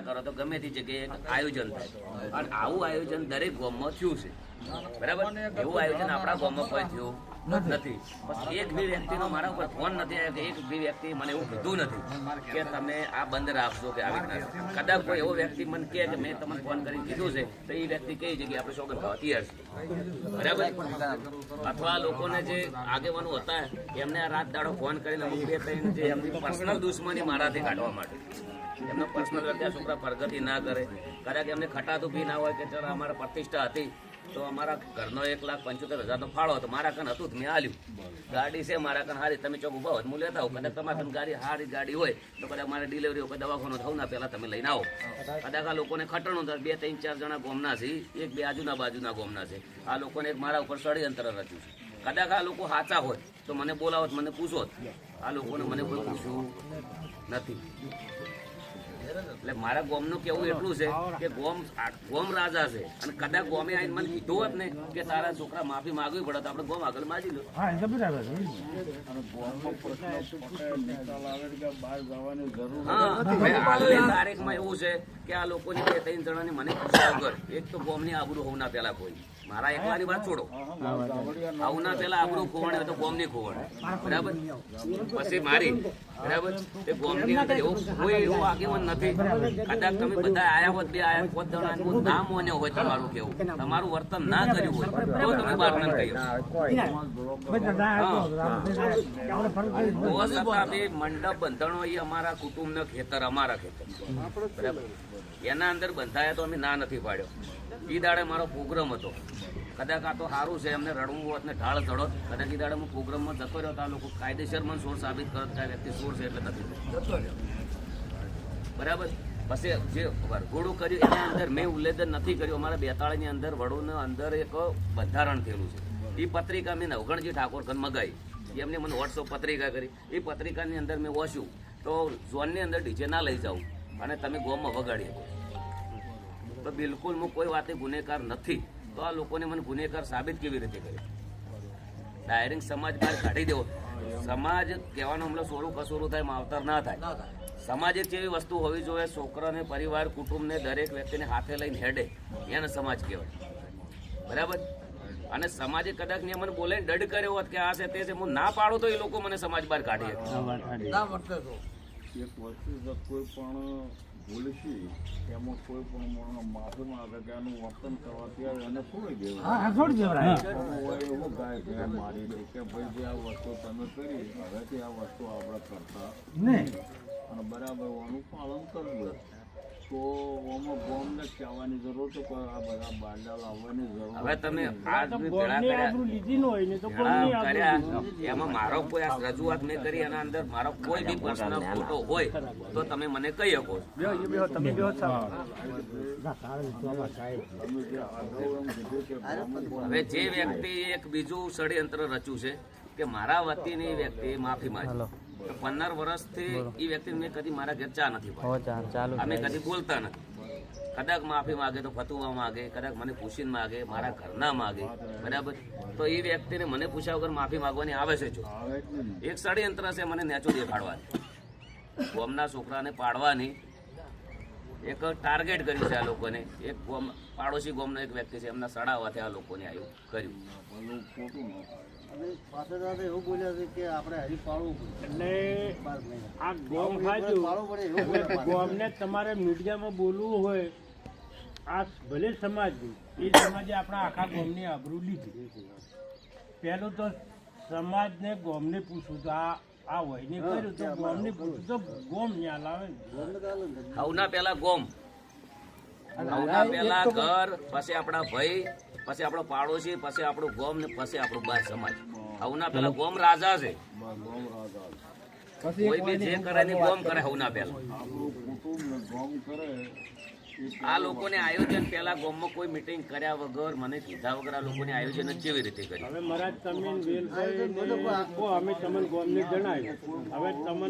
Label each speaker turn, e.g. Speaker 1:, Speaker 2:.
Speaker 1: કરો તો ગમે તે જગ્યાએ એક આયોજન થાય અને આવું આયોજન દરેક ગામમાં થયું છે, બરાબર. એવું આયોજન આપણા ગામમાં કોઈ થયું નથી. એક બી વ્યક્તિનો મારા ઉપર ફોન નથી આવ્યો કે એક બી વ્યક્તિ મને એવું કીધું નથી કે તમે આ બંધ રાખશો કે આવી રીતના. કદાચ કોઈ એવો વ્યક્તિ મને કહે કે મેં તમને ફોન કરીને કીધું છે તો એ વ્યક્તિ કઈ જગ્યાએ આપણે સોગંદ ખાવા તૈયાર છે, બરાબર. અથવા લોકોને જે આગેવાનો હતા એમને આ રાત દાડો ફોન કરીને અમુક બે ત્રણ જે એમની પર્સનલ દુશ્મની મારાથી કાઢવા માટે એમનો પર્સનલ અત્યારે છોકરા પ્રગતિ ના કરે, કદાચ એમને ખટાતું બી ના હોય કે ચાલો અમારા પ્રતિષ્ઠા હતી તો અમારા ઘરનો 1,75,000 ફાળો હતો, મારા કન હતું મેં આલ્યું. ગાડી છે મારા કન હારી, તમે ચોક ઉભા હોય હું લેતા આવું. કદાચ તમારા કન ગાડી હારી ગાડી હોય તો કદાચ મારે ડિલિવરી હોય દવાખાનું થવું ના પહેલાં તમે લઈને આવો. કદાચ આ લોકોને ખટણું થાય 2, 3, 4 જણા ગોમના છે, 1, 2 બાજુના ગોમના છે. આ લોકોને એક મારા ઉપર ષડયંત્ર રચ્યું છે. કદાચ આ લોકો સાચા હોય તો મને બોલાવો મને પૂછો. આ લોકોને મને કોઈ પૂછવું નથી. એટલે મારા ગોમનું કેવું એટલું છે કે ગોમ રાજા છે અને કદાચ ગોમે આવીને મને કીધું હોત ને કે તારા છોકરા માફી માંગવી પડે તો આપણે ગોમ આગળ માજી લો. તારીખમાં એવું છે કે આ લોકોની 2-3 જણાની મને પૂછ્યા વગર એક તો ગોમની આબરૂ હોવું ના પેલા કોઈ મારા એકલાની વાત છોડો, આવું ના પેલા આબરૂ ખોવણે તો ગોમની ખોવણે, બરાબર. પછી મારી, બરાબર. એ ગોમની અંદર એવું કોઈ એવું આગેવાન નથી. કદાચ તમે બધા આયા હોત 2 આયા 5 જણા ના મોન્યો હોય તમારું કેવું, તમારું વર્તન ના કર્યું હોય તો તમે બહાર ન કહી મંડપ બંધાણો એ અમારા કુટુંબનો ખેતર, અમારા ખેતર, બરાબર. એના અંદર બંધાયા તો અમે ના નથી પાડ્યો. ઈ દાડે મારો પ્રોગ્રામ હતો. કદાચ આ તો સારું છે એમને રડવું હોત ને ઢાળ ચડોત. કદાચ ઈ દાડે હું પ્રોગ્રામમાં જતો રહ્યો તો આ લોકો કાયદેસર મને સોળ સાબિત કરત કે આ વ્યક્તિ સોળ છે એટલે નથી જતો રહ્યો, બરાબર. પછી જે વરઘોડું કર્યું એના અંદર મેં ઉલ્લેખન નથી કર્યું. અમારા બેતાળની અંદર વડોના અંદર એક બંધારણ થયેલું છે. એ પત્રિકા મેં નવગણજી ઠાકોર ઘર મગાવી, એમને મને વોટ્સઅપ પત્રિકા કરી. એ પત્રિકાની અંદર મેં વાંચ્યું તો ઝોનની અંદર ડીજે ના લઈ જાઉં અને તમે ગોમમાં વગાડી તો બિલકુલ હું કોઈ વાતે ગુનેગાર નથી. તો આ લોકોને મને ગુનેગાર સાબિત કેવી રીતે કર્યો? ડાયરેક્ટ સમાજ બહાર કાઢી દેવો. સમાજ કહેવાનો હમણાં સોળું કસોરું થાય માવતર ના થાય. સમાજ એક જેવી વસ્તુ હોવી જોઈએ, છોકરાને, પરિવાર, કુટુંબને, દરેક વ્યક્તિને હાથે લઈને હેડે, એને સમાજ કહેવાય, બરાબર. અને સમાજે કદાચ ને મને બોલે ડડ કર્યો હોત કે આ છે તે છે, હું ના પાડું તો એ લોકો મને સમાજ બહાર કાઢી શકે.
Speaker 2: એક વસ્તુ કોઈ પણ ભૂલ છે એમાં કોઈ પણ માફી માંગે કે આનું વર્તન કરવાથી એને છોડી દેવું એવું ગાય કે મારી દે કે ભાઈ જે આ વસ્તુ તમે કરી હવેથી આ વસ્તુ આપણે કરતા નહીં અને બરાબર એનું પાલન કરવું. તો આમાં ગોમને કહેવાની જરૂર છે પણ આ બધા બારડા લાવવાની જરૂર.
Speaker 1: હવે તમે એમાં મારો કોઈ આ રજૂઆત મેં કરી એના અંદર મારો કોઈ બી પર્સનલ ફોટો હોય તો તમે મને કહી શકો. હવે જે વ્યક્તિ એક બીજું ષડયંત્ર રચ્યું છે કે મારા વતીની વ્યક્તિ માફી માંગી. 15 વર્ષથી એ વ્યક્તિ મેં કદી મારા ઘેર ચા નથી પાડી, અમે કદી બોલતા નથી. કદાચ માફી માગે તો ફતુવા માગે, કદાચ મને પૂછીને માગે, મારા ઘરના માગે, બરાબર. તો એ વ્યક્તિને મને પૂછ્યા વગર માફી માંગવાની આવે છે. જો એક ષડયંત્ર છે મને નેચો દેખાડવાની, ગોમના છોકરાને પાડવાની એક ટાર્ગેટ કર્યું છે આ લોકોને. એક ગોમ પાડોશી ગોમનો એક વ્યક્તિ છે એમના સડાવાથી આ લોકોને આવ્યું કર્યું.
Speaker 3: એવું બોલ્યા છે કે આપણે હરી પાડવું
Speaker 4: એટલે આ ગોમ ખાધું ગોમને તમારે મીડિયામાં બોલવું હોય, આ ભલે સમાજ એ સમાજે આપણા આખા ગોમની આબરૂ લીધી. પહેલું તો સમાજને ગોમને પૂછવું તો આ હોય ને કર્યું તો ગોમને પૂછવું તો ગોમ ન્યા લાવે ને.
Speaker 1: હવના પેલા ગોમ, હવના પેલા ઘર, પછી આપણા ભાઈ, પછી આપણો પાડોશી, પછી આપણું ગોમ ને પછી આપણું બાર સમાજ. હવના પેલા ગોમ રાજા છે. કોઈ બી જે કરે ને ગોમ કરે હવના પેલા. આ લોકોને આયોજન પેલા ગોમમાં કોઈ મીટિંગ કર્યા વગર, મને કીધા વગર આ લોકોને આયોજન કેવી રીતે કર્યું?
Speaker 4: હવે મહારાજ તમે વેલભાઈ અમે તમને ગોમને જણાવ્યું. હવે તમને